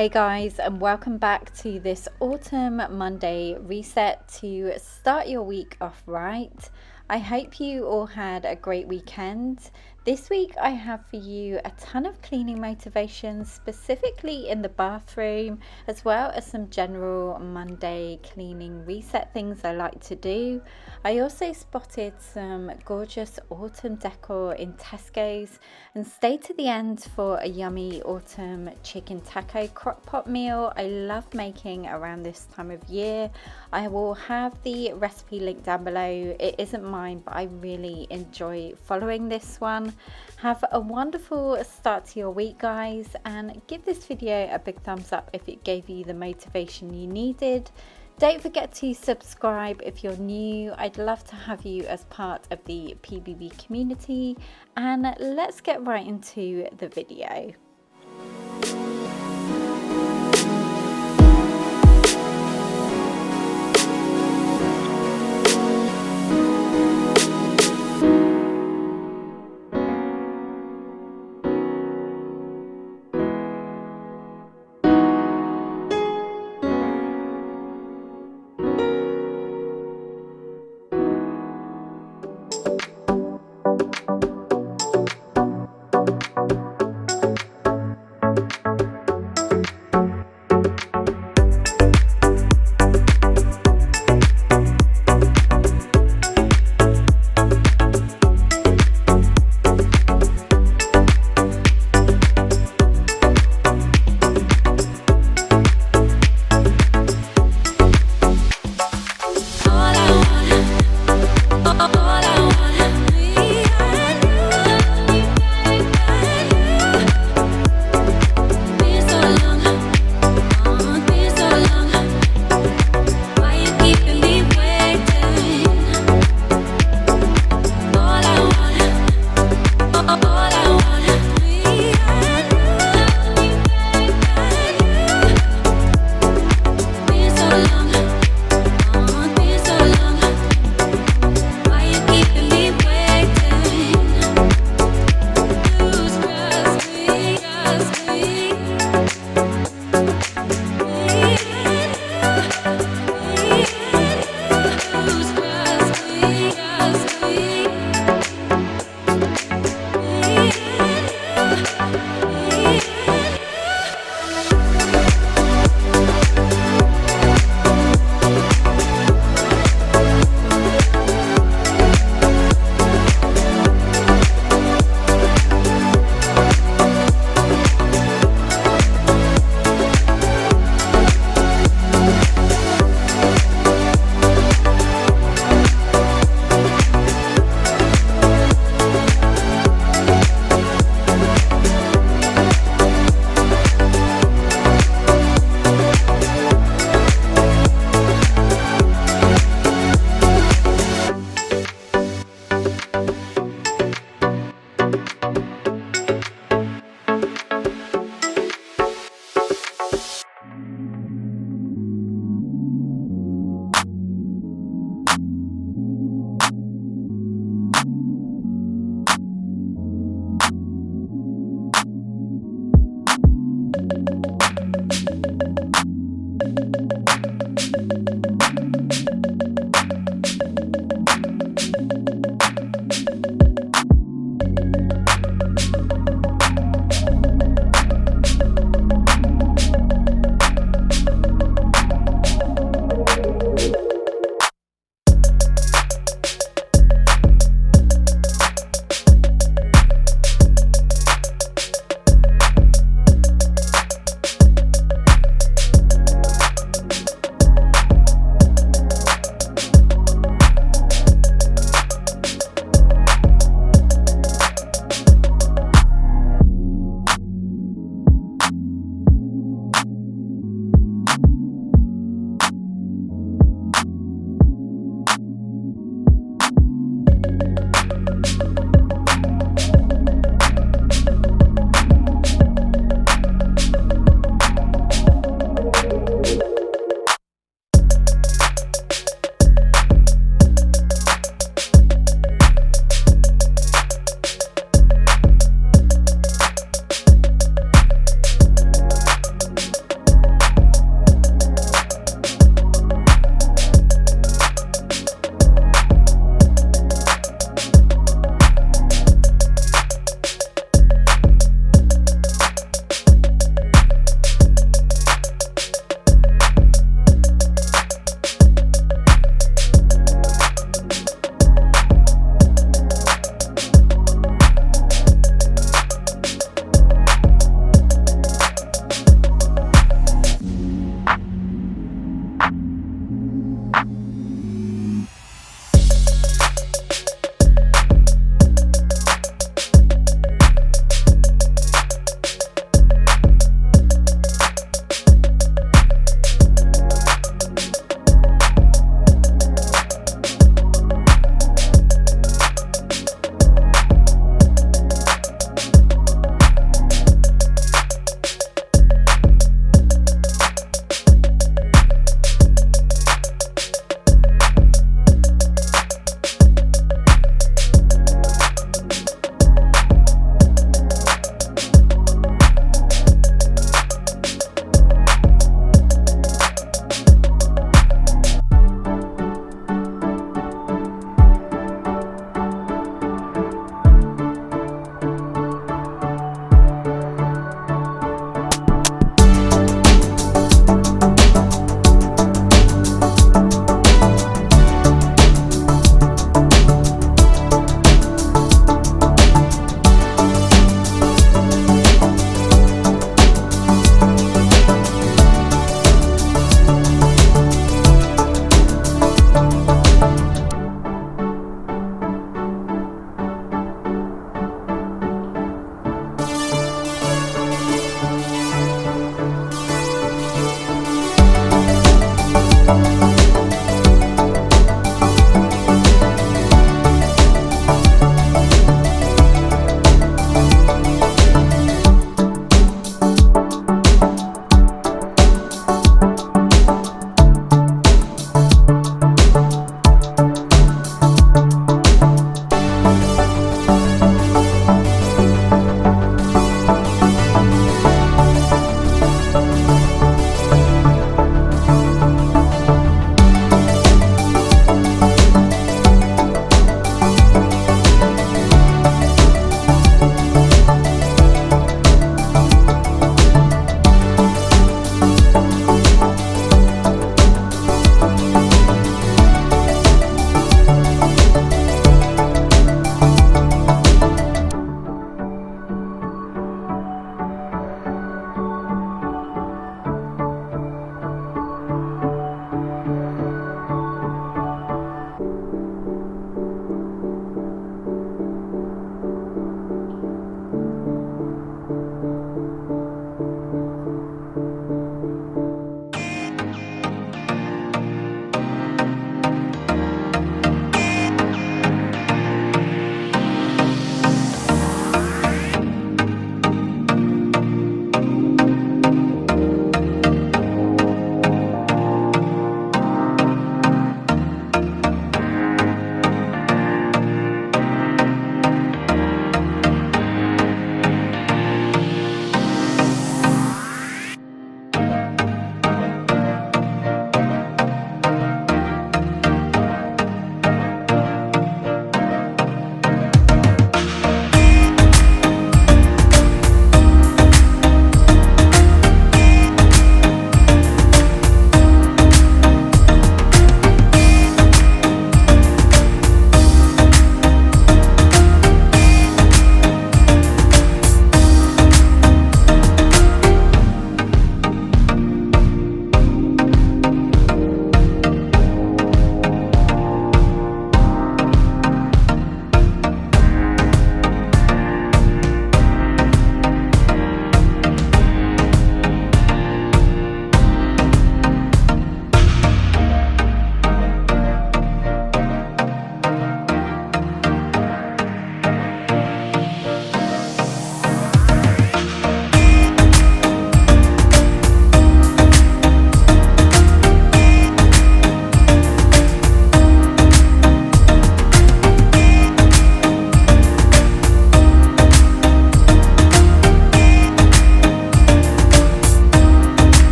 Hey guys, and welcome back to this Autumn Monday reset to start your week off right. I hope you all had a great weekend. This week I have for you a ton of cleaning motivations, specifically in the bathroom, as well as some general Monday cleaning reset things I like to do. I also spotted some gorgeous autumn decor in Tesco's and stayed to the end for a yummy autumn chicken taco crock pot meal I love making around this time of year. I will have the recipe linked down below. It isn't mine, but I really enjoy following this one. Have a wonderful start to your week, guys, and give this video a big thumbs up if it gave you the motivation you needed. Don't forget to subscribe if you're new. I'd love to have you as part of the PBB community, and let's get right into the video.